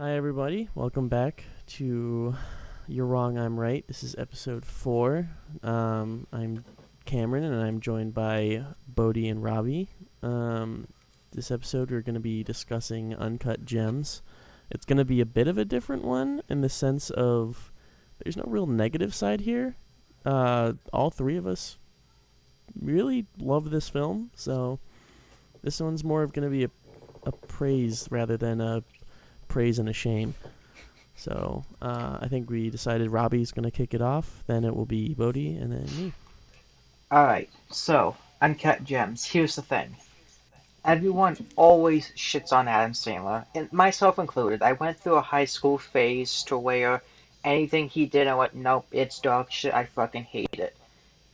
Hi, everybody. Welcome back to You're Wrong, I'm Right. This is episode 4. I'm Cameron, and I'm joined by Bodhi and Robbie. This episode, we're going to be discussing Uncut Gems. It's going to be a bit of a different one in the sense of there's no real negative side here. All three of us really love this film, so this one's more of going to be a praise rather than a praise and a shame. So I think we decided Robbie's going to kick it off, then it will be Bodhi, and then me. Alright, so, Uncut Gems. Here's the thing. Everyone always shits on Adam Sandler, and myself included. I went through a high school phase to where anything he did, I went, nope, it's dog shit, I fucking hate it.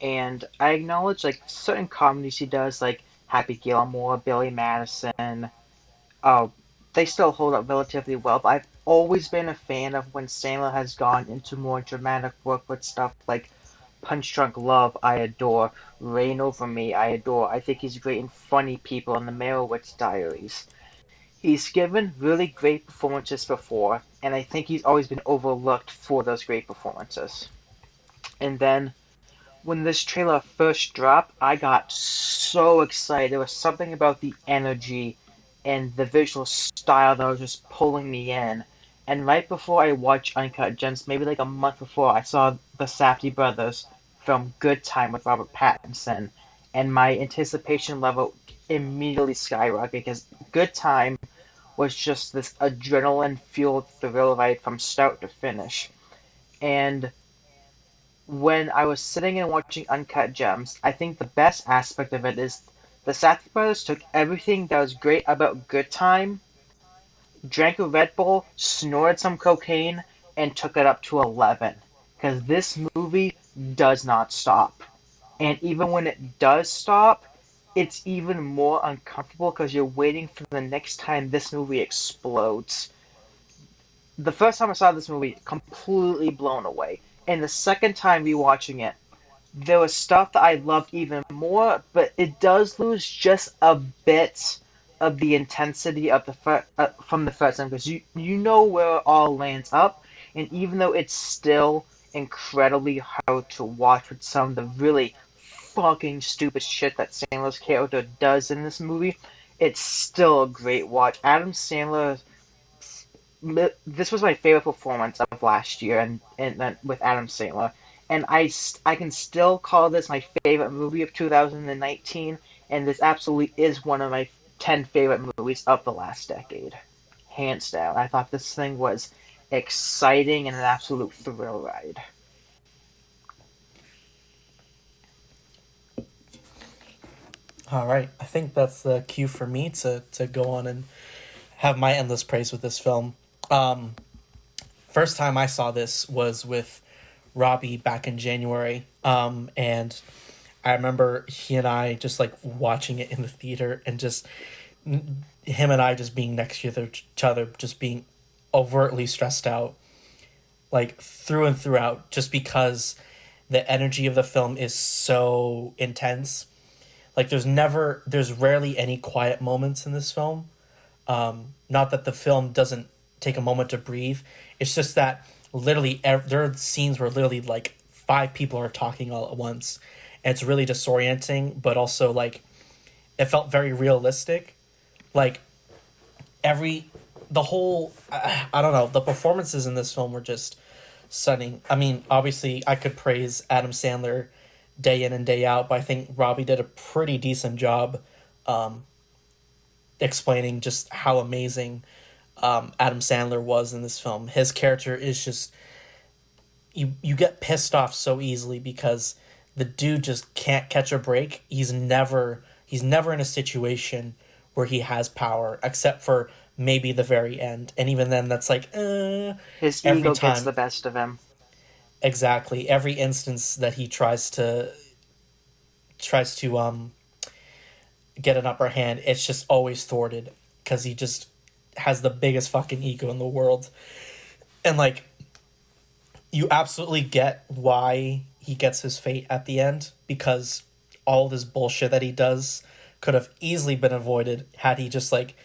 And I acknowledge, like, certain comedies he does, like Happy Gilmore, Billy Madison, uh, they still hold up relatively well, but I've always been a fan of when Sandler has gone into more dramatic work with stuff like Punch Drunk Love, I adore. Reign Over Me, I adore. I think he's great in Funny People and The Merowitz Diaries. He's given really great performances before, and I think he's always been overlooked for those great performances. And then when this trailer first dropped, I got so excited. There was something about the energy and the visual style that was just pulling me in. And right before I watched Uncut Gems, maybe like a month before, I saw the Safdie brothers film Good Time with Robert Pattinson, and my anticipation level immediately skyrocketed because Good Time was just this adrenaline fueled thrill ride from start to finish. And when I was sitting and watching Uncut Gems, I think the best aspect of it is the Safdie brothers took everything that was great about Good Time, drank a Red Bull, snorted some cocaine, and took it up to 11. Because this movie does not stop. And even when it does stop, it's even more uncomfortable because you're waiting for the next time this movie explodes. The first time I saw this movie, completely blown away. And the second time rewatching it, there was stuff that I loved even more, but it does lose just a bit of the intensity of from the first time because you know where it all lands up, and even though it's still incredibly hard to watch with some of the really fucking stupid shit that Sandler's character does in this movie, it's still a great watch. Adam Sandler, this was my favorite performance of last year, and with Adam Sandler, and I can still call this my favorite movie of 2019, and this absolutely is one of my 10 favorite movies of the last decade, hands down. I thought this thing was exciting and an absolute thrill ride. All right, I think that's the cue for me to go on and have my endless praise with this film. Um, First time I saw this was with Robbie back in January, and I remember he and I just like watching it in the theater and just him and I just being next to each other, just being overtly stressed out, like through and throughout, just because the energy of the film is so intense. Like there's rarely any quiet moments in this film. Not that the film doesn't take a moment to breathe. It's just that literally there are scenes where literally like five people are talking all at once, and it's really disorienting. But also like it felt very realistic. Like every the whole I don't know, the performances in this film were just stunning. I mean, obviously I could praise Adam Sandler day in and day out, but I think Robbie did a pretty decent job um, explaining just how amazing Adam Sandler was in this film. His character is just you get pissed off so easily because the dude just can't catch a break. He's never in a situation where he has power except for maybe the very end, and even then that's like His every ego gets time. the best of him. Exactly, every instance that he tries to get an upper hand, it's just always thwarted because he just has the biggest fucking ego in the world. And like you absolutely get why he gets his fate at the end, because all this bullshit that he does could have easily been avoided had he just like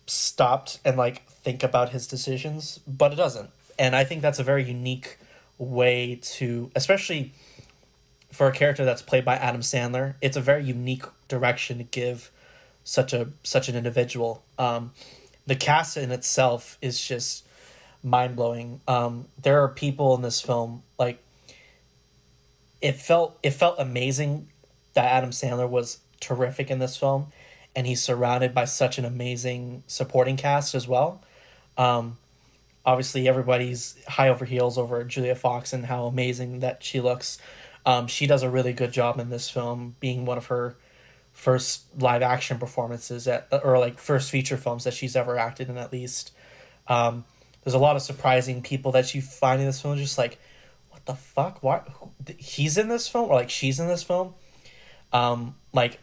stopped and like think about his decisions, but it doesn't. And I think that's a very unique way to, especially for a character that's played by Adam Sandler, it's a very unique direction to give such an individual. The cast in itself is just mind blowing. There are people in this film, like, it felt amazing that Adam Sandler was terrific in this film, and he's surrounded by such an amazing supporting cast as well. Obviously, everybody's high over heels over Julia Fox and how amazing that she looks. She does a really good job in this film, being one of her first live action performances or like first feature films that she's ever acted in, at least. There's a lot of surprising people that you find in this film, just like, what the fuck? What? He's in this film, or like she's in this film. Like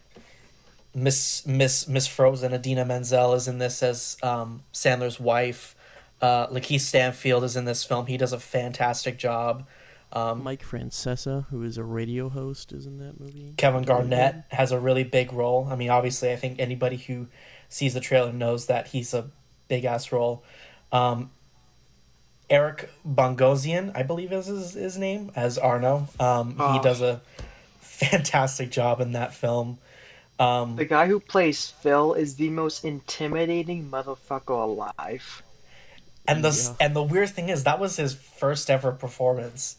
Miss Frozen, Idina Menzel is in this as Sandler's wife. Lakeith Stanfield is in this film. He does a fantastic job. Mike Francesa, who is a radio host, is in that movie. Kevin Garnett has a really big role. I mean, obviously, I think anybody who sees the trailer knows that he's a big-ass role. Eric Bogosian, I believe is his name, as Arno. He does a fantastic job in that film. The guy who plays Phil is the most intimidating motherfucker alive. And the weird thing is, that was his first ever performance.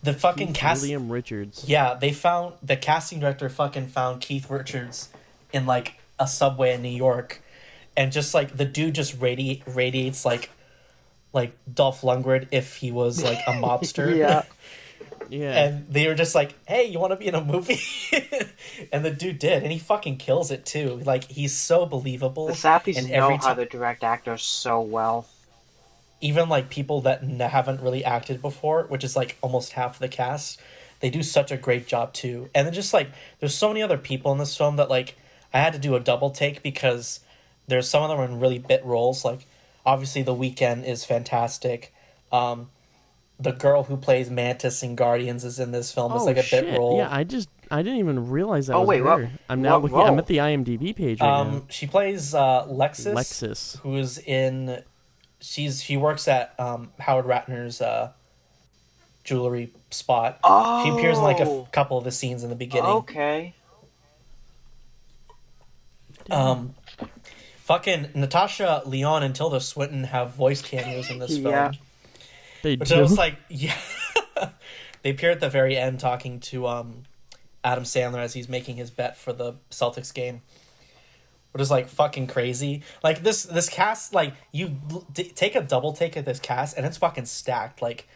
The fucking cast, William Richards. Yeah, the casting director fucking found Keith Richards in like a subway in New York, and just like the dude just radiates like Dolph Lundgren if he was like a mobster. Yeah. Yeah. And they were just like, hey, you want to be in a movie? And the dude did, and he fucking kills it too. Like, he's so believable. The Safdies know how to direct actors so well. Even like people that haven't really acted before, which is like almost half the cast, they do such a great job too. And then just like, there's so many other people in this film that like I had to do a double take, because there's some of them in really bit roles. Like, obviously The Weeknd is fantastic. The girl who plays Mantis in Guardians is in this film. It's like a bit role. Yeah, I didn't even realize that was her. What? I'm now looking. I'm at the IMDb page right now. She plays Lexus. Lexus, who is in. She works at Howard Ratner's jewelry spot. Oh. She appears in like a couple of the scenes in the beginning. Okay. Fucking Natasha Lyonne and Tilda Swinton have voice cameos in this Yeah. film. They Which do. I was like, yeah. They appear at the very end talking to Adam Sandler as he's making his bet for the Celtics game. Which is like fucking crazy. Like this cast, like you take a double take at this cast and it's fucking stacked. Like,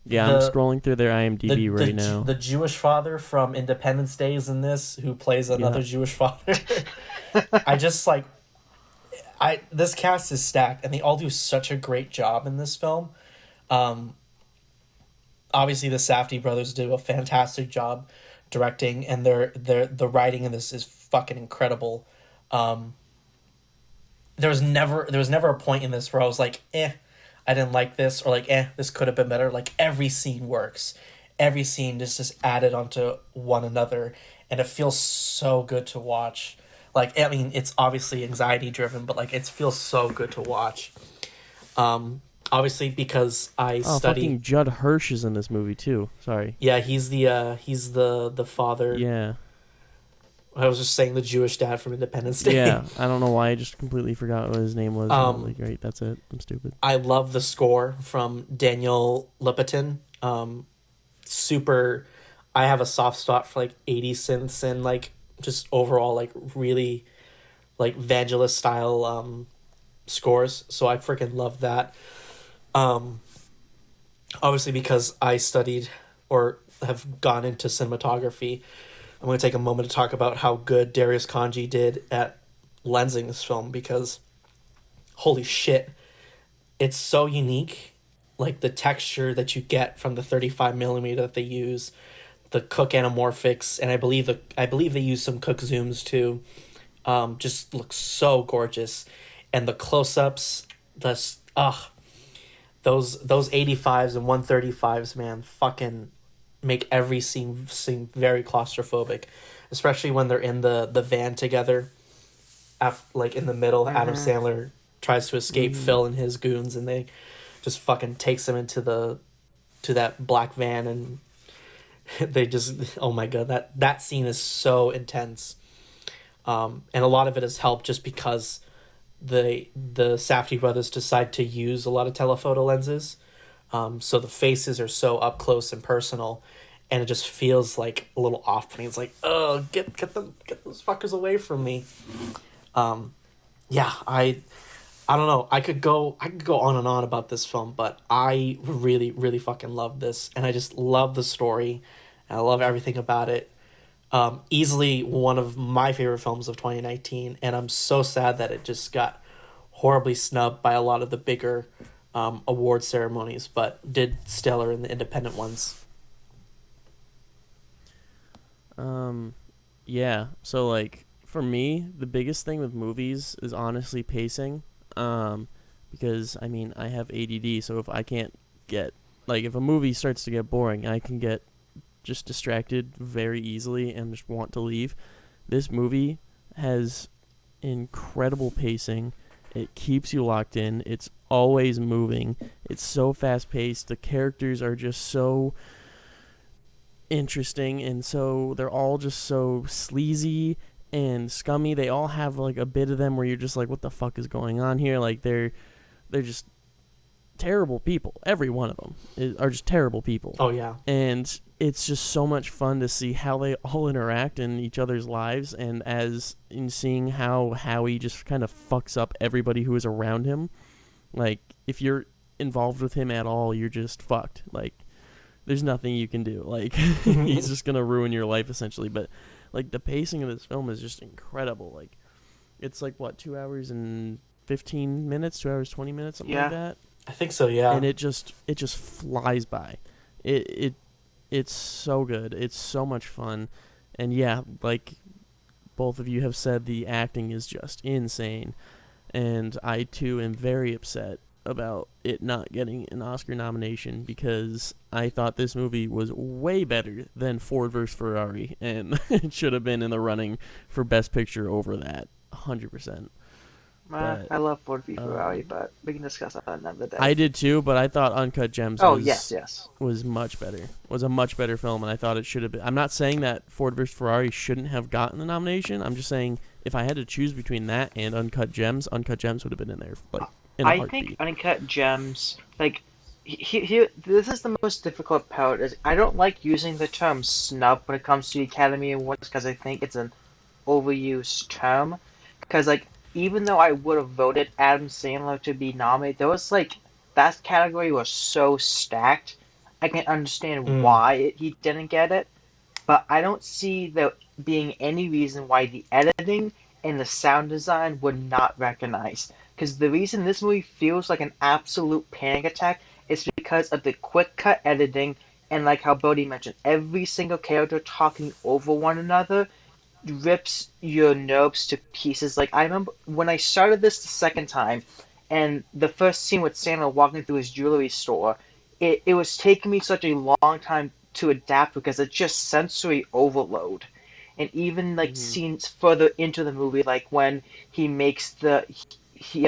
yeah, I'm scrolling through their IMDb right now. The Jewish father from Independence Day is in this, who plays another Jewish father. This cast is stacked, and they all do such a great job in this film. Obviously, the Safdie brothers do a fantastic job directing, and the writing in this is fucking incredible. There was never a point in this where I was like, I didn't like this, or like, this could have been better. Like, every scene works. Every scene is just added onto one another, and it feels so good to watch. Like, I mean, it's obviously anxiety driven, but like, it feels so good to watch. Obviously, because I study. Fucking Judd Hirsch is in this movie too. Sorry. Yeah, he's the father. Yeah. I was just saying the Jewish dad from Independence Day. Yeah, I don't know why I just completely forgot what his name was. Like, great, that's it. I'm stupid. I love the score from Daniel Lipiton. Super. I have a soft spot for like 80s synths and like just overall like really like Vangelis style scores. So I freaking love that. Obviously, because I studied or have gone into cinematography, I'm going to take a moment to talk about how good Darius Kanji did at lensing this film, because holy shit, it's so unique. Like, the texture that you get from the 35mm that they use, the Cook anamorphics, and I believe they use some Cook zooms too, just looks so gorgeous. And the close-ups, those 85s and 135s, man, fucking make every scene seem very claustrophobic, especially when they're in the van together, like in the middle. Adam Sandler tries to escape Mm-hmm. Phil and his goons, and they just fucking takes him into the to that black van, and they just, oh my god, that scene is so intense. And a lot of it is helped just because the Safdie brothers decide to use a lot of telephoto lenses, so the faces are so up close and personal, and it just feels like a little off-putting. It's like, oh, get those fuckers away from me. Yeah, I don't know. I could go on and on about this film, but I really really fucking love this, and I just love the story, and I love everything about it. Easily one of my favorite films of 2019, and I'm so sad that it just got horribly snubbed by a lot of the bigger award ceremonies, but did stellar in the independent ones. Yeah. So like for me, the biggest thing with movies is honestly pacing. Um, because I mean I have ADD, so if I can't get like if a movie starts to get boring, I can get just distracted very easily and just want to leave. This movie has incredible pacing. It keeps you locked in. It's always moving. It's so fast paced. The characters are just so interesting, and so they're all just so sleazy and scummy. They all have like a bit of them where you're just like, what the fuck is going on here? Like they're just terrible people. Every one of them are just terrible people. Oh yeah. And it's just so much fun to see how they all interact in each other's lives, and as in seeing how Howie just kind of fucks up everybody who is around him. Like if you're involved with him at all, you're just fucked. Like there's nothing you can do. Like he's just gonna ruin your life essentially. But like the pacing of this film is just incredible. Like it's like what 2 hours and 15 minutes, 2 hours 20 minutes, something like Yeah. that. I think so, yeah. And it just flies by. It's so good. It's so much fun, and yeah, like both of you have said, the acting is just insane, and I too am very upset about it not getting an Oscar nomination because I thought this movie was way better than Ford vs Ferrari, and it should have been in the running for Best Picture over that, 100%. But I love Bodhi Ferrari, um, but we can discuss that another day. I did too, but I thought Uncut Gems Oh, yes, yes. was much better. Was a much better film, and I thought it should have been. I'm not saying that Ford vs Ferrari shouldn't have gotten the nomination. I'm just saying if I had to choose between that and Uncut Gems would have been in there, like in a I think heartbeat. Uncut Gems, like, this is the most difficult part. Is I don't like using the term snub when it comes to the Academy Awards because I think it's an overused term. Because, like, even though I would have voted Adam Sandler to be nominated, there was, like, that category was so stacked. I can understand Mm. why he didn't get it, but I don't see there being any reason why the editing and the sound design would not recognize. Because the reason this movie feels like an absolute panic attack is because of the quick cut editing and, like how Bodhi mentioned, every single character talking over one another rips your nerves to pieces. Like I remember when I started this the second time, and the first scene with Santa walking through his jewelry store, it was taking me such a long time to adapt because it's just sensory overload. And even like Hmm. scenes further into the movie, like when he makes the he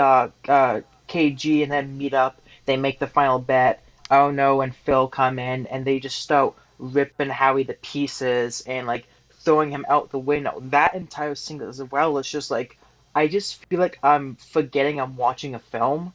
KG and then meet up, they make the final bet. Oh no, and Phil come in and they just start ripping Howie to pieces and like throwing him out the window. That entire scene as well is just like I just feel like I'm forgetting I'm watching a film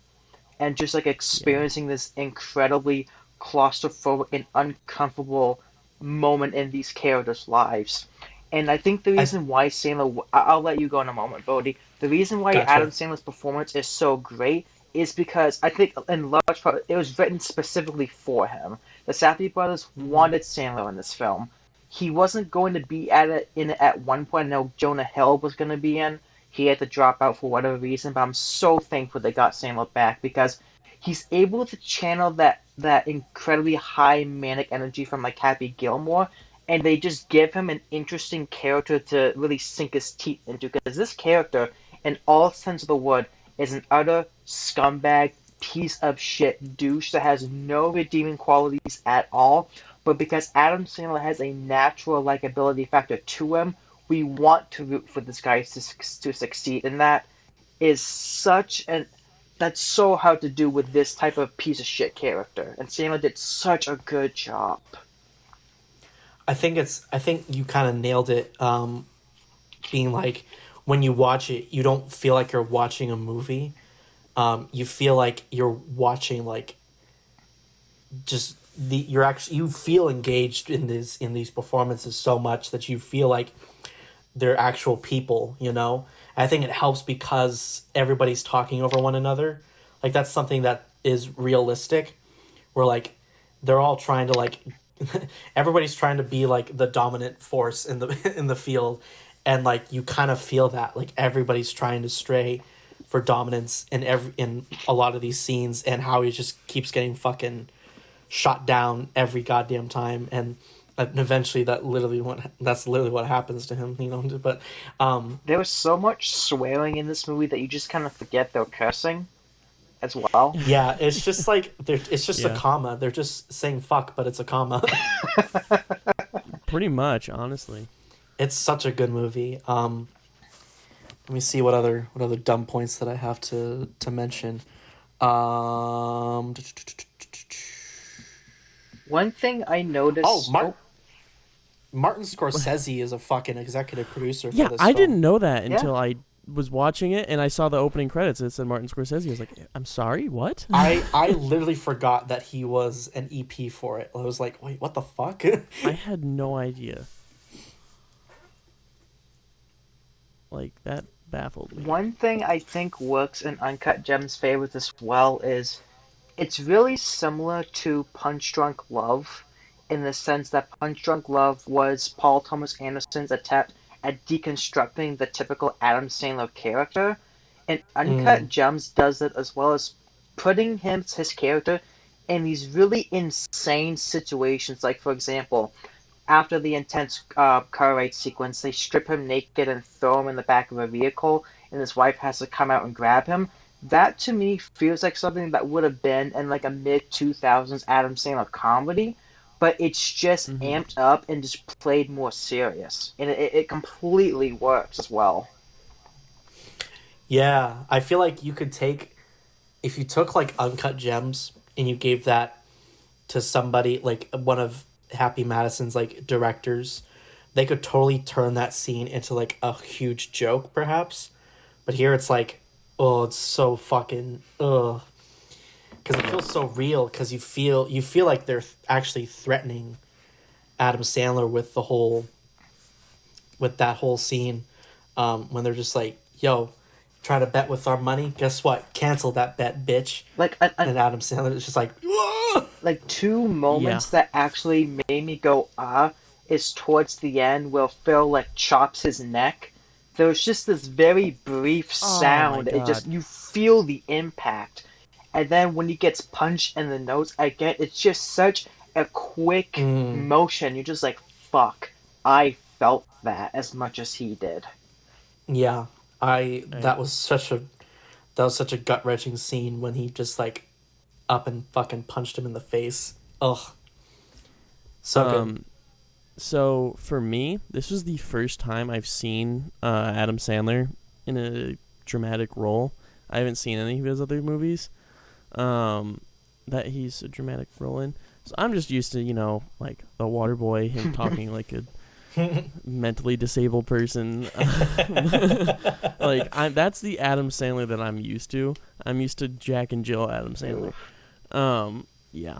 and just like Yeah. experiencing this incredibly claustrophobic and uncomfortable moment in these characters' lives. And I think the I reason why Sandler, I'll let you go in a moment, Bodhi. The reason why Adam gotcha. Sandler's performance is so great is because I think in large part it was written specifically for him. The Safdie brothers Hmm. wanted Sandler in this film. He wasn't going to be in it at one point. I know Jonah Hill was going to be in. He had to drop out for whatever reason, but I'm so thankful they got Sandler back because he's able to channel that incredibly high manic energy from like Happy Gilmore, and they just give him an interesting character to really sink his teeth into. Because this character, in all sense of the word, is an utter scumbag piece of shit douche that has no redeeming qualities at all. But because Adam Sandler has a natural likability factor to him, we want to root for this guy to succeed, and that is such an that's so hard to do with this type of piece of shit character, and Sandler did such a good job. I think you kind of nailed it. Being like, when you watch it, you don't feel like you're watching a movie. You feel like you're watching like just you feel engaged in these performances so much that you feel like they're actual people, you know? I think it helps because everybody's talking over one another. Like, that's something that is realistic, where like they're all trying to like everybody's trying to be like the dominant force in the in the field, and like you kind of feel that like everybody's trying to stray for dominance in a lot of these scenes, and how he just keeps getting fucking shot down every goddamn time, and eventually that's literally what happens to him, you know. But There was so much swearing in this movie that you just kind of forget they're cursing as well. yeah, it's just like it's just a Yeah. comma. They're just saying fuck, but it's a comma. Pretty much, honestly. It's such a good movie. Let me see what other dumb points that I have to mention. Um, One thing I noticed. oh, Martin Scorsese is a fucking executive producer for Yeah, this I film. didn't know that Yeah. until I was watching it and I saw the opening credits. It said Martin Scorsese. I was like, I'm sorry, what? I literally forgot that he was an EP for it. I was like, wait, what the fuck? I had no idea. Like, that baffled me. One thing I think works in Uncut Gems' favor as well is it's really similar to Punch Drunk Love in the sense that Punch Drunk Love was Paul Thomas Anderson's attempt at deconstructing the typical Adam Sandler character. And Uncut Mm, Gems does it as well as putting his character in these really insane situations. Like, for example, after the intense car race sequence, they strip him naked and throw him in the back of a vehicle, and his wife has to come out and grab him. That to me feels like something that would have been in like a mid 2000s Adam Sandler comedy, but it's just Hmm. amped up and just played more serious, and it completely works as well. yeah, I feel like you could take, if you took like Uncut Gems and you gave that to somebody like one of Happy Madison's like directors, they could totally turn that scene into like a huge joke, perhaps. But here it's like, oh, it's so fucking ugh, because it feels so real. Because you feel like they're actually threatening Adam Sandler with that whole scene, when they're just like, yo, try to bet with our money. Guess what? Cancel that bet, bitch. Like And Adam Sandler is just like, "Whoa!" like two Yeah. moments that actually made me go is towards the end where Phil like chops his neck. There was just this very brief Oh my sound. It just god. you feel the impact, and then when he gets punched in the nose again, it's just such a quick Mm, motion. You're just like, fuck. I felt that as much as he did. yeah, I I, that was such a gut wrenching scene when he just like up and fucking punched him in the face. Ugh, so good. um, so for me, this was the first time I've seen Adam Sandler in a dramatic role. I haven't seen any of his other movies um, that he's a dramatic role in. So I'm just used to, like The Water Boy, him talking like a mentally disabled person. That's the Adam Sandler that I'm used to. I'm used to Jack and Jill Adam Sandler. Yeah.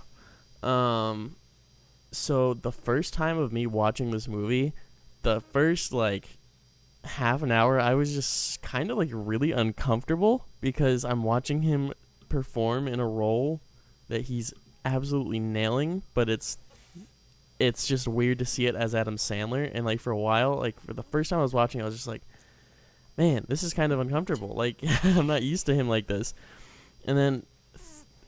So the first time of me watching this movie, the first like half an hour, I was just kind of like really uncomfortable because I'm watching him perform in a role that he's absolutely nailing, but it's just weird to see it as Adam Sandler. And like for a while, like for the first time I was watching, I was just like, man, this is kind of uncomfortable. Like I'm not used to him like this. And then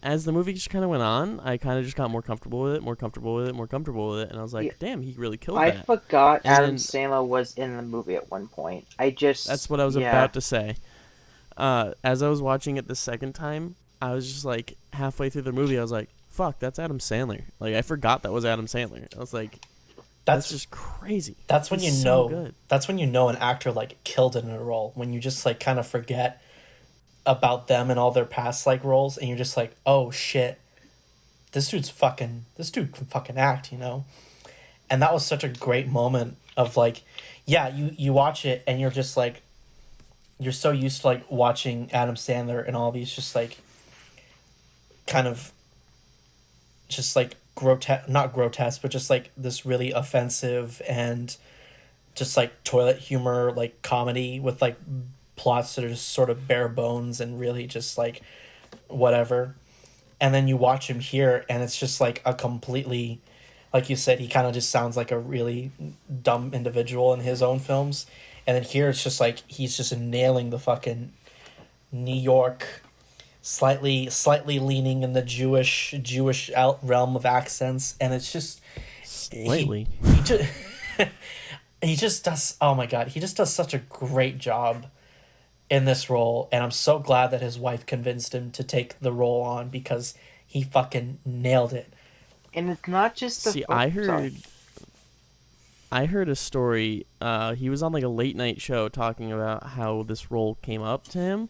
as the movie just kind of went on, I kind of just got more comfortable with it, more comfortable with it, more comfortable with it, and I was Yeah, like, damn, he really killed I that. forgot And Adam then Sandler was in the movie at one point. I just, that's what I was yeah. about to say. As I was watching it the second time, I was just like halfway through the movie, I was like, fuck, that's Adam Sandler. Like I forgot that was Adam Sandler. I was like, that's That's just crazy. that's when you He's so know good. that's when you know an actor like killed it in a role, when you just like kind of forget about them and all their past like roles, and you're just like, oh shit, this dude can fucking act, you know? And that was such a great moment of like, yeah, you watch it and you're just like, you're so used to like watching Adam Sandler and all these just like kind of just like not grotesque, but just like this really offensive and just like toilet humor, like comedy with like plots that are just sort of bare bones and really just like whatever. And then you watch him here and it's just like a completely, like you said, he kind of just sounds like a really dumb individual in his own films. And then here it's just like he's just nailing the fucking New York, slightly leaning in the Jewish realm of accents, and it's just slightly. He just does. Oh my god, he just does such a great job in this role, and I'm so glad that his wife convinced him to take the role on because he fucking nailed it. And it's not just the. See, I heard a story. He was on like a late night show talking about how this role came up to him.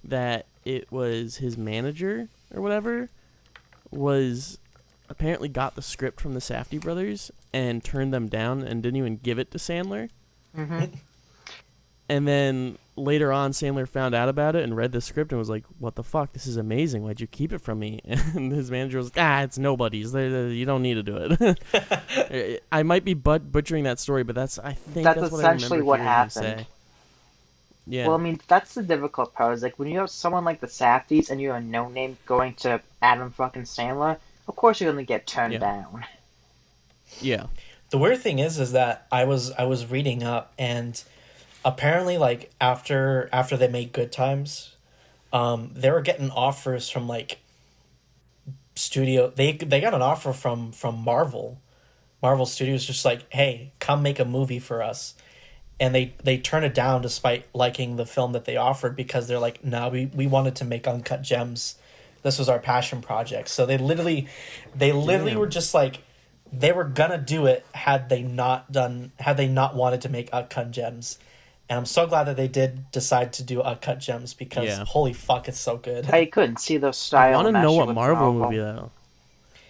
That it was his manager or whatever was apparently got the script from the Safdie brothers and turned them down and didn't even give it to Sandler. Mm-hmm. And then later on, Sandler found out about it and read the script and was like, "What the fuck? This is amazing. Why'd you keep it from me?" And his manager was like, "It's nobody's. You don't need to do it." I might be butchering that story, but that's essentially what I remember what hearing him happened. say. Yeah. Well, I mean, that's the difficult part. Is like when you have someone like the Safdies and you're a no name going to Adam fucking Sandler, of course you're gonna get turned down. Yeah. The weird thing is that I was reading up, and apparently like after they made Good Times, they were getting offers from like studio. They got an offer from Marvel. Marvel Studios just like, hey, come make a movie for us. And they turn it down despite liking the film that they offered because they're like, no, we wanted to make Uncut Gems. This was our passion project. So they literally were just like, they were gonna do it had they not wanted to make Uncut Gems. And I'm so glad that they did decide to do Uncut Gems because holy fuck, it's so good. I couldn't see those style. I want to know what Marvel movie though.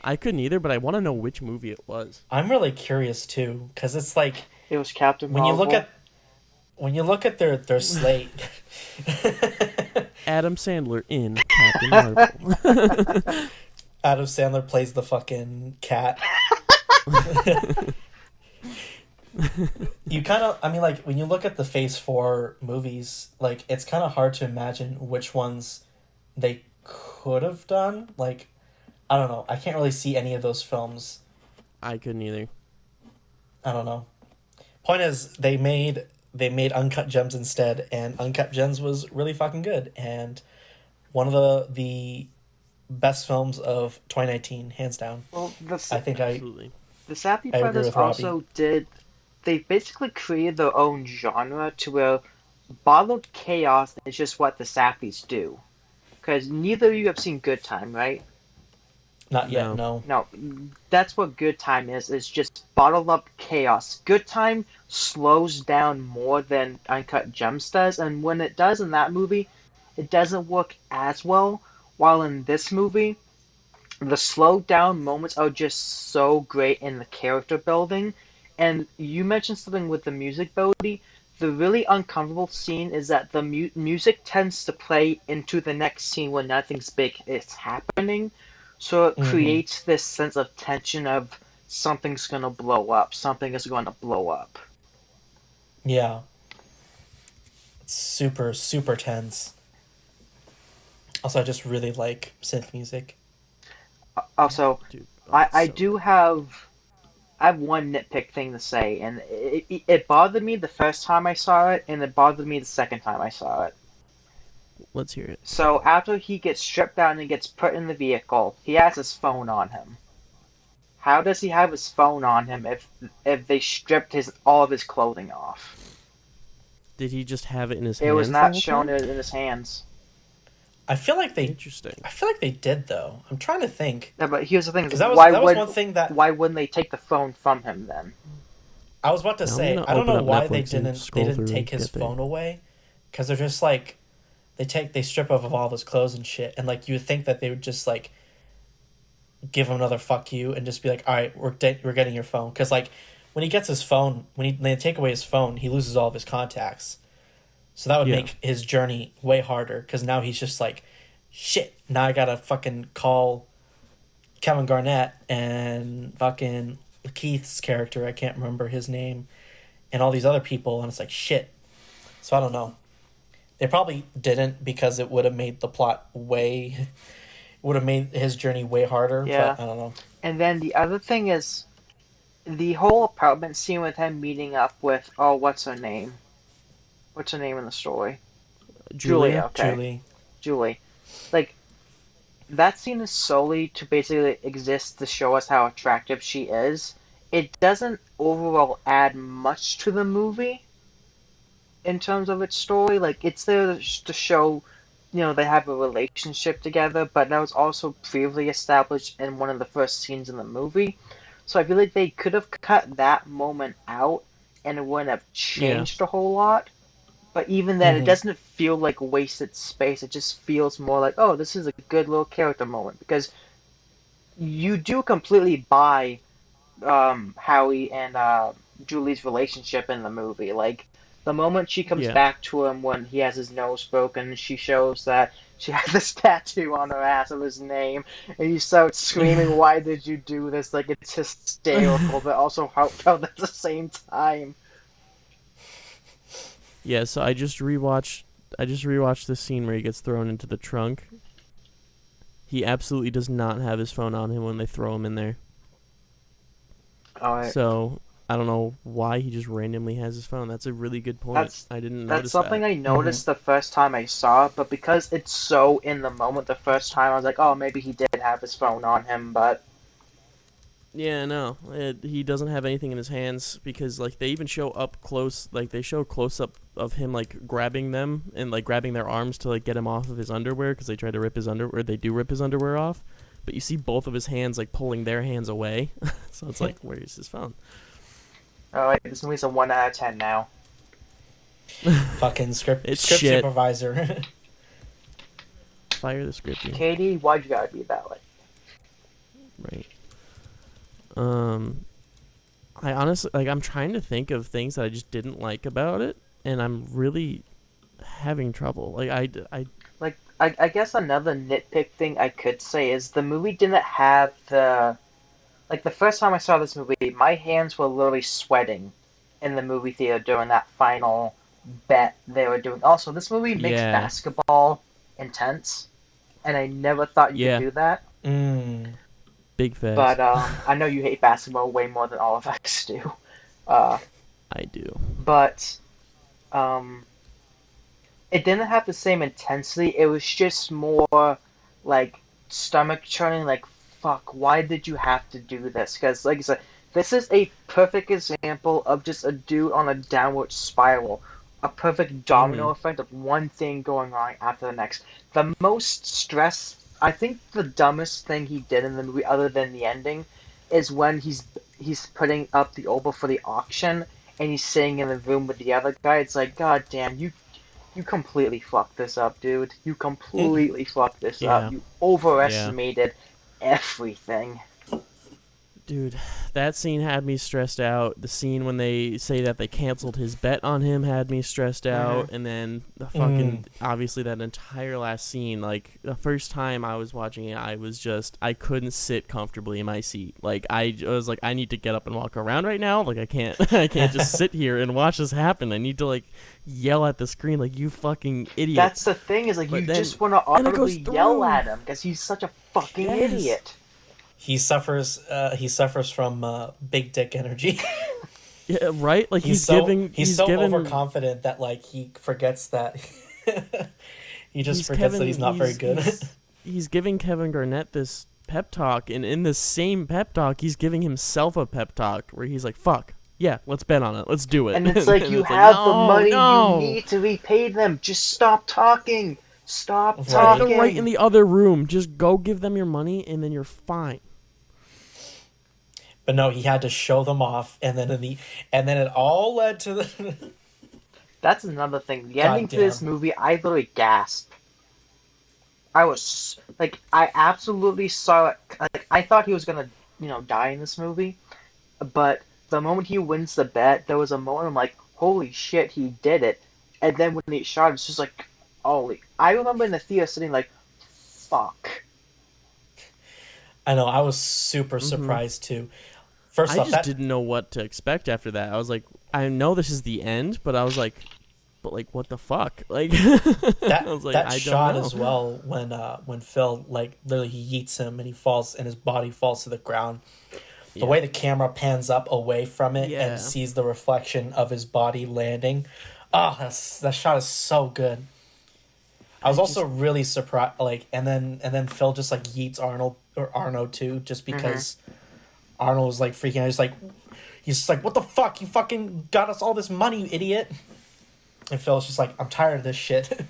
I couldn't either, but I want to know which movie it was. I'm really curious too, because it's like it was Captain Marvel. When you look at their slate, Adam Sandler in Captain Marvel. Adam Sandler plays the fucking cat. You kind of, I mean, like when you look at the Phase 4 movies, like it's kind of hard to imagine which ones they could have done. Like, I don't know. I can't really see any of those films. I couldn't either. I don't know. Point is, they made Uncut Gems instead, and Uncut Gems was really fucking good, and one of the best films of 2019, hands down. Well, I think absolutely. The Safdie brothers also did. They basically created their own genre to where bottled chaos is just what the Safdies do. Because neither of you have seen Good Time, right? Not yet, no. No, that's what Good Time is. It's just bottled up chaos. Good Time slows down more than Uncut Gems does, and when it does in that movie, it doesn't work as well. While in this movie, the slowed down moments are just so great in the character building. And you mentioned something with the music, Bodhi. The really uncomfortable scene is that the music tends to play into the next scene when nothing's big is happening. So it creates this sense of tension of something's going to blow up. Something is going to blow up. Yeah. It's super, super tense. Also, I just really like synth music. Also, Dude, I have one nitpick thing to say, and it bothered me the first time I saw it, and it bothered me the second time I saw it. Let's hear it. So after he gets stripped down and gets put in the vehicle, he has his phone on him. How does he have his phone on him if they stripped all of his clothing off? Did he just have it in his hands? It was not shown in his hands. I feel like they. Interesting. I feel like they did though. I'm trying to think. Yeah, but here's the thing: that was one thing that. Why wouldn't they take the phone from him then? I was about to say I don't know why they didn't take his phone away, because they're just like, they strip off of all of his clothes and shit, and like you would think that they would just like give him another fuck you and just be like, all right, we're getting your phone, because like when he gets his phone, when they take away his phone, he loses all of his contacts, so that would make his journey way harder, because now he's just like, shit, now I gotta fucking call Kevin Garnett and fucking Keith's character, I can't remember his name, and all these other people, and it's like shit. So I don't know. They probably didn't, because it would have made the plot would have made his journey way harder. Yeah. But I don't know. And then the other thing is the whole apartment scene with him meeting up with, oh, what's her name? What's her name in the story? Julia. Okay. Julie. Like, that scene is solely to basically exist to show us how attractive she is. It doesn't overall add much to the movie in terms of its story. Like, it's there to show, they have a relationship together, but that was also previously established in one of the first scenes in the movie. So I feel like they could have cut that moment out and it wouldn't have changed a whole lot. But even then, it doesn't feel like wasted space. It just feels more like, oh, this is a good little character moment. Because you do completely buy Howie and Julie's relationship in the movie. Like, the moment she comes back to him when he has his nose broken, she shows that she has this tattoo on her ass of his name, and he starts screaming, why did you do this? Like, it's hysterical, but also heartfelt at the same time. Yeah, so I just rewatched the scene where he gets thrown into the trunk. He absolutely does not have his phone on him when they throw him in there. All right. So I don't know why he just randomly has his phone. That's a really good point. I didn't notice that. That's something I noticed the first time I saw it, but because it's so in the moment the first time, I was like, oh, maybe he did have his phone on him, but... Yeah, no, he doesn't have anything in his hands, because like they even show up close, like they show close up of him like grabbing them and like grabbing their arms to like get him off of his underwear, because they try to rip his underwear. They do rip his underwear off, but you see both of his hands like pulling their hands away. So it's like, where's his phone? Oh, wait, this movie's a 1 out of 10 now. Fucking script It's shit. supervisor. Fire the script. Katie, why'd you gotta be that way? Right. I honestly, like, I'm trying to think of things that I just didn't like about it, and I'm really having trouble. Like, I guess another nitpick thing I could say is the movie didn't have the... Like, the first time I saw this movie, my hands were literally sweating in the movie theater during that final bet they were doing. Also, this movie makes basketball intense, and I never thought you could do that. Big facts. But I know you hate basketball way more than all of us do. I do. But it didn't have the same intensity. It was just more like stomach churning, like, fuck, why did you have to do this? Because, like I said, this is a perfect example of just a dude on a downward spiral. A perfect domino effect of one thing going on after the next. The most stress... I think the dumbest thing he did in the movie, other than the ending, is when he's putting up the opal for the auction, and he's sitting in the room with the other guy. It's like, god damn, you completely fucked this up, dude. You completely fucked this up. You overestimated everything. Dude, that scene had me stressed out. The scene when they say that they canceled his bet on him had me stressed out. And then the fucking, obviously that entire last scene, like, the first time I was watching it, I couldn't sit comfortably in my seat. Like, I was like, I need to get up and walk around right now. Like, I can't just sit here and watch this happen. I need to, like, yell at the screen like, you fucking idiot. That's the thing, is like, you just want to audibly yell at him, because he's such a fucking idiot. He suffers from big dick energy. Yeah, right? Like, he's so given overconfident that, like, he forgets that he just forgets that he's not very good. He's giving Kevin Garnett this pep talk, and in this same pep talk, he's giving himself a pep talk where he's like, fuck, yeah, let's bet on it. Let's do it. And it's like, you have the money, you need to repay them. Just stop talking. Stop talking. They're right in the other room. Just go give them your money, and then you're fine. But no, he had to show them off, and then it all led to the That's another thing. The ending to this Goddamn. movie, I literally gasped. I was like, I absolutely saw it. Like, I thought he was gonna, die in this movie. But the moment he wins the bet, there was a moment I'm like, holy shit, he did it. And then when he shot, it's just like, holy. I remember in the theater sitting like, fuck. I know, I was super Mm-hmm. surprised too. First I off, just that didn't know what to expect after that. I was like, I know this is the end, but I was like, but like, what the fuck? Like, I that was like, that I don't shot know. as well when Phil like literally he yeets him and he falls and his body falls to the ground. The Yeah. way the camera pans up away from it and Yeah. sees the reflection of his body landing, oh, that shot is so good. I was I also just, really surprised, like, and then Phil just like yeets Arnold or Arno too, just Hmm. because Arnold was like freaking out. He's just like, "What the fuck? You fucking got us all this money, you idiot!" And Phil's just like, "I'm tired of this shit."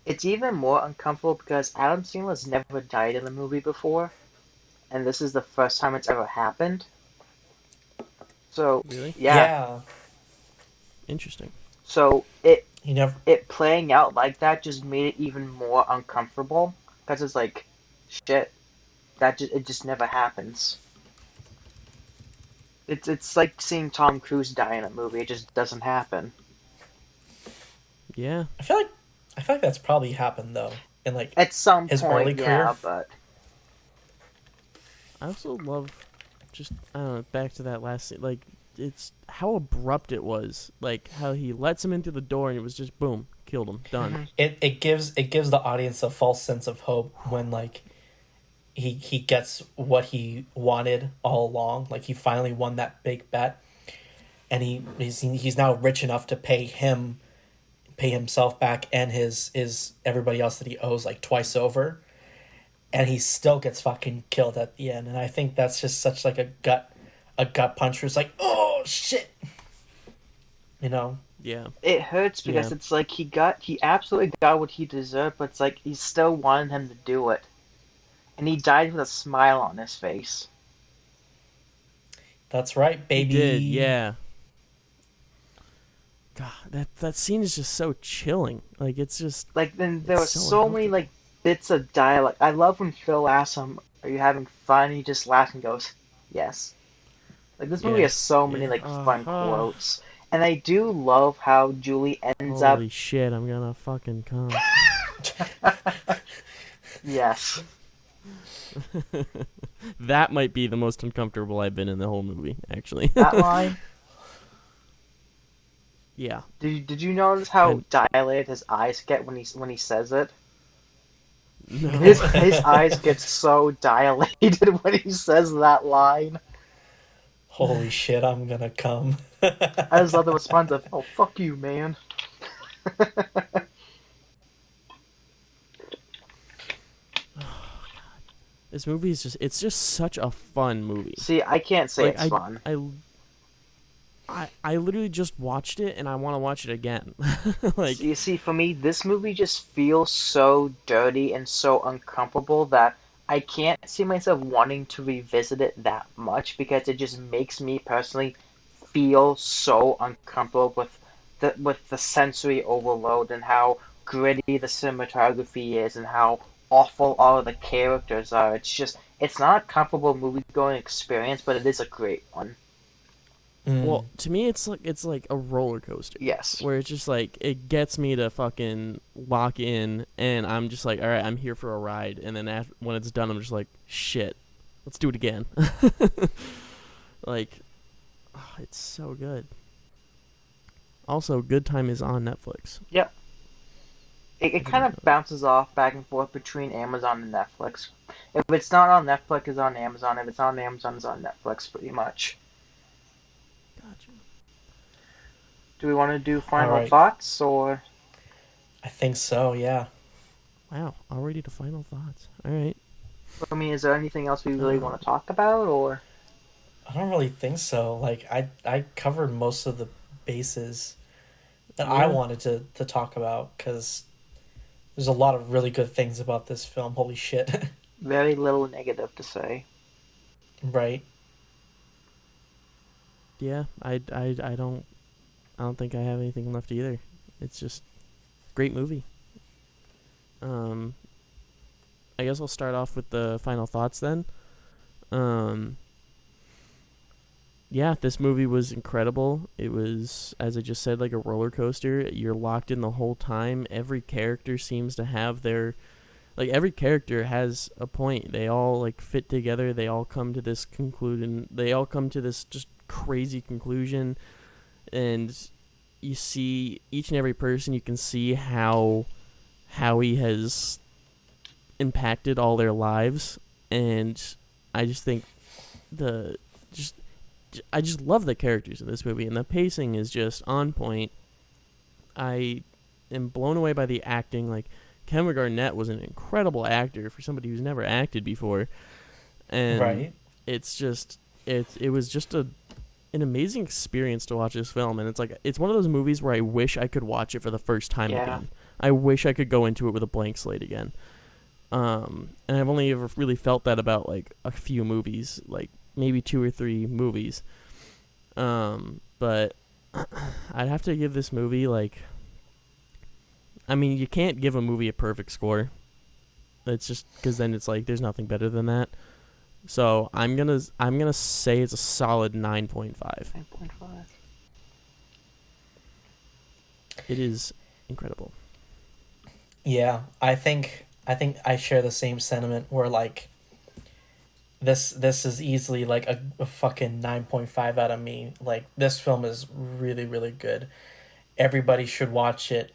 It's even more uncomfortable because Adam Sandler's never died in the movie before, and this is the first time it's ever happened. So, really? yeah. Yeah, So Interesting. he never. it playing out like that just made it even more uncomfortable because it's like, shit, it just never happens. It's like seeing Tom Cruise die in a movie. It just doesn't happen. Yeah. I feel like I feel like that's probably happened though in like At some his point, early career. yeah, but I also love just, I don't know, back to that last scene. Like, it's how abrupt it was. Like, how he lets him into the door and it was just boom, killed him, done. mhm. It gives the audience a false sense of hope when like he gets what he wanted all along. Like he finally won that big bet, and he's now rich enough to pay himself back and his everybody else that he owes like twice over, and he still gets fucking killed at the end. And I think that's just such like a gut punch. Where it's like, oh shit, you know. Yeah. It hurts because Yeah. it's like he absolutely got what he deserved, but it's like he still wanted him to do it, and he died with a smile on his face. That's right, He did, baby. yeah. God, that scene is just so chilling. Like, it's just, Like then there it's were so so many uncomfortable. like bits of dialogue. I love when Phil asks him, "Are you having fun?" He just laughs and goes, "Yes." Like this movie Yeah. has so many Yeah. like fun quotes, and I do love how Julie ends up. Holy shit, I'm gonna fucking come. Yes, That might be the most uncomfortable I've been in the whole movie, actually. that line. Yeah. Did you notice how And dilated his eyes get when he says it? no. His eyes get so dilated when he says that line. Holy shit, I'm gonna come. I just love the response of, "Oh fuck you, man." This movie is just, it's just such a fun movie. See, I can't say Like, it's fun. I literally just watched it and I want to watch it again. Like, See, for me, this movie just feels so dirty and so uncomfortable that I can't see myself wanting to revisit it that much because it just makes me personally feel so uncomfortable with the sensory overload and how gritty the cinematography is and how awful all of the characters are. It's not a comfortable movie going experience, but it is a great one. well, Mm, to me it's like a roller coaster Yes. where it's just like it gets me to fucking lock in and I'm just like, all right, I'm here for a ride, and then when it's done I'm just like, shit, let's do it again. Like, oh, it's so good. Also, Good Time is on Netflix. Yep. It If you kind didn't of know bounces off back and forth between Amazon and Netflix. If it's not on Netflix, it's on Amazon. If it's on Amazon, it's on Netflix, pretty much. that. Gotcha. Do we want to do all final right, thoughts, or I think so. Yeah. Wow, already to final thoughts. All right. I mean, is there anything else we really Um, want to talk about, or I don't really think so. Like I covered most of the bases that I yeah. wanted to talk about because there's a lot of really good things about this film. Holy shit. very little negative to say? Right. Yeah, I don't I don't think I have anything left either. It's just great movie. I guess I'll start off with the final thoughts then. Yeah, this movie was incredible. It was, as I just said, like a roller coaster. You're locked in the whole time. Every character seems to have their, like every character has a point. They all like fit together. They all come to this conclusion. They all come to this just crazy conclusion, and you see each and every person. You can see how he has impacted all their lives, and I just think I just love the characters in this movie, and the pacing is just on point. I am blown away by the acting. Like, Kevin Garnett was an incredible actor for somebody who's never acted before, and Right. it's just it was just an amazing experience to watch this film. And it's one of those movies where I wish I could watch it for the first time again. I wish I could go into it with a blank slate again. And I've only ever really felt that about like a few movies, like maybe 2 or 3 movies. But I'd have to give this movie like, I mean, you can't give a movie a perfect score. It's just because then it's like there's nothing better than that. So I'm gonna say it's a solid 9.5. 9.5. It is incredible. Yeah, I think I share the same sentiment where like this is easily like a fucking 9.5 out of me. Like, this film is really, really good. Everybody should watch it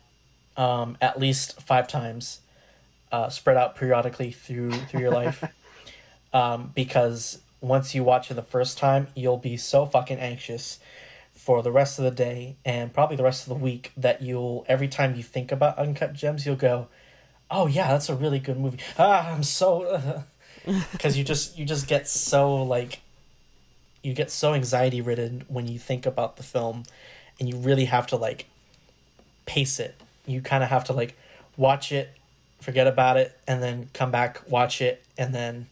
at least 5 times, spread out periodically through your life. Because once you watch it the first time, you'll be so fucking anxious for the rest of the day and probably the rest of the week that you'll, every time you think about Uncut Gems, you'll go, oh yeah, that's a really good movie. I'm so... Because you just get so, like... You get so anxiety-ridden when you think about the film, and you really have to, like, pace it. You kind of have to, like, watch it, forget about it, and then come back, watch it, and then...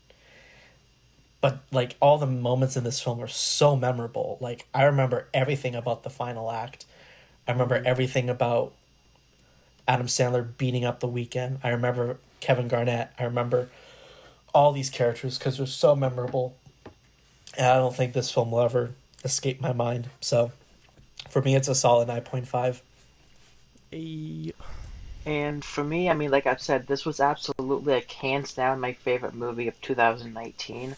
But, like, all the moments in this film are so memorable. Like, I remember everything about the final act. I remember everything about Adam Sandler beating up the Weeknd. I remember Kevin Garnett. I remember all these characters because they're so memorable. And I don't think this film will ever escape my mind. So, for me, it's a solid 9.5. And for me, I mean, like I've said, this was absolutely, like, hands down my favorite movie of 2019.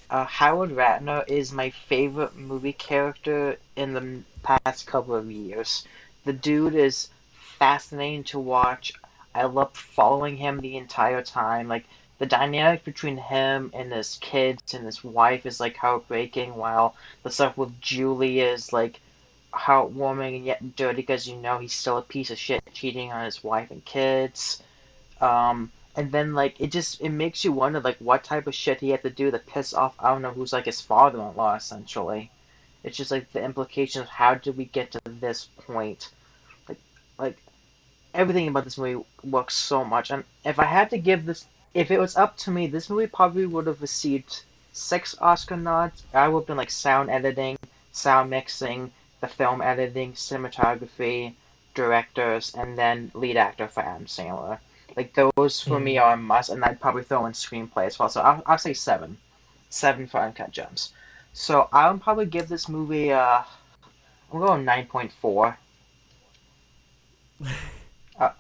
Howard Ratner is my favorite movie character in the past couple of years. The dude is fascinating to watch. I love following him the entire time. Like, the dynamic between him and his kids and his wife is, like, heartbreaking, while the stuff with Julie is, like, heartwarming and yet dirty because you know he's still a piece of shit cheating on his wife and kids. And then, like, it makes you wonder, like, what type of shit he had to do to piss off, I don't know, who's, like, his father-in-law, essentially. It's just, like, the implications of how did we get to this point. Like, everything about this movie works so much. And if I had to give this, if it was up to me, this movie probably would have received 6 Oscar nods. I would have been, like, sound editing, sound mixing, the film editing, cinematography, directors, and then lead actor for Adam Sandler. Like, those for me are a must, and I'd probably throw in screenplay as well. So I'll say 7. 7 for Uncut Gems. So I'll probably give this movie, I'm going 9.4.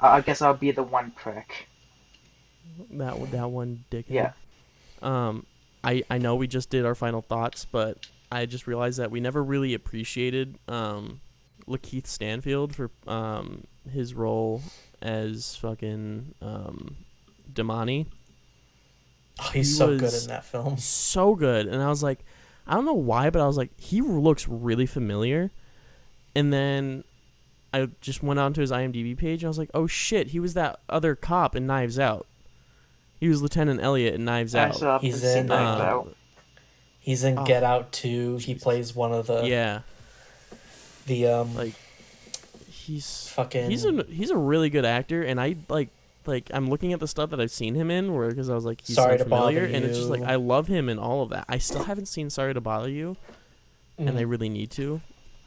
I guess I'll be the one prick. That one dickhead. Yeah. I know we just did our final thoughts, but I just realized that we never really appreciated Lakeith Stanfield for his role as fucking Damani. Oh, he's so good in that film. So good. And I was like, I don't know why, but I was like, he looks really familiar. And then I just went onto his IMDb page and I was like, oh shit, he was that other cop in Knives Out. He was Lieutenant Elliot in Knives Out. He's in Knives Out. He's in Get Out 2. He plays one of the like he's fucking he's a really good actor, and I like I'm looking at the stuff that I've seen him in where because I was like he's Sorry so to Bother familiar, You. and it's just like I love him in all of that. I still haven't seen Sorry to Bother You, and I really need to.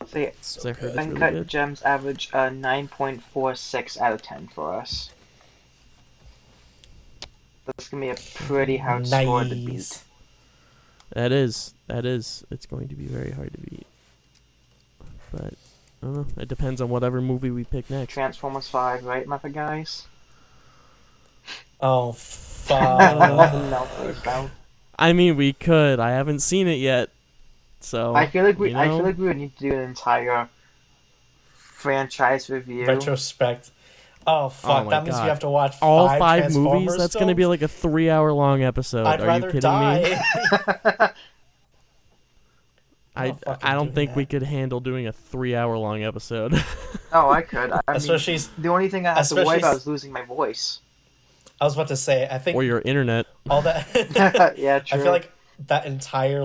So yeah, So So I heard good. it's really Uncut good. Gems average 9.46 out of 10 for us. That's gonna be a pretty hard score to beat. Nice. That is. It's going to be very hard to beat. But I don't know. It depends on whatever movie we pick next. Transformers 5, right, mother guys? Oh, fuck. No, please don't. I mean, we could. I haven't seen it yet, so I feel like you know? we would need to do an entire franchise review. Retrospect. Oh, fuck. my That means we God. have to watch all five five Transformers movies. That's gonna be films? like a 3-hour-long episode. I'd Are rather you kidding die. me? I'm not fucking I don't doing think we that. could handle doing a 3-hour-long episode. Oh, I could. I mean, Especially, the only thing I have to worry especially about is losing my voice. I was about to say, I think or your internet. all that. Yeah, I true. feel like that entire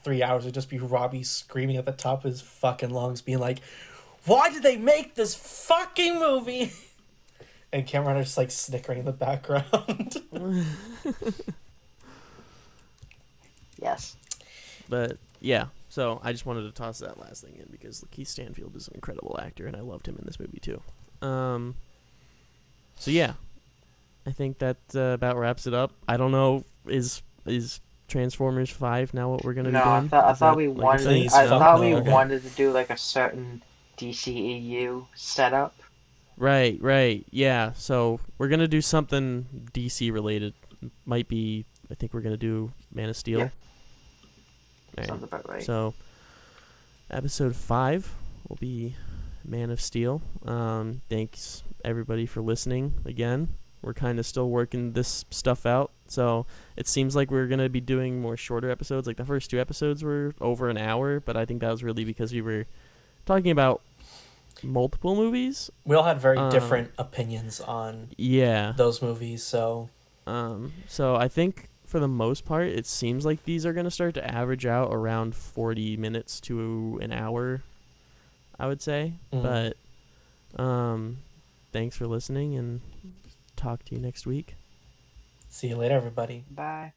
3 hours would just be Robbie screaming at the top of his fucking lungs, being like, "Why did they make this fucking movie?" And Cameron are just snickering in the background. Yes. But yeah, so I just wanted to toss that last thing in because Lakeith Stanfield is an incredible actor, and I loved him in this movie too. So yeah, I think that about wraps it up. I don't know, is Transformers 5 now what we're gonna No, be I doing? thought Is that, we like, a wanted. thing? Please, I fuck thought no. we Okay. wanted to do like a certain DCEU setup. Right, yeah. So we're gonna do something DC related. Might be. I think we're gonna do Man of Steel. Yeah. Alright. Sounds about right. So, episode 5 will be Man of Steel. Thanks everybody for listening again. We're kind of still working this stuff out, so it seems like we're gonna be doing more shorter episodes. Like the first 2 episodes were over an hour, but I think that was really because we were talking about multiple movies. We all had very different opinions on Yeah. those movies, so So I think for the most part, it seems like these are going to start to average out around 40 minutes to an hour, I would say. Mm. But thanks for listening, and talk to you next week. See you later, everybody. Bye.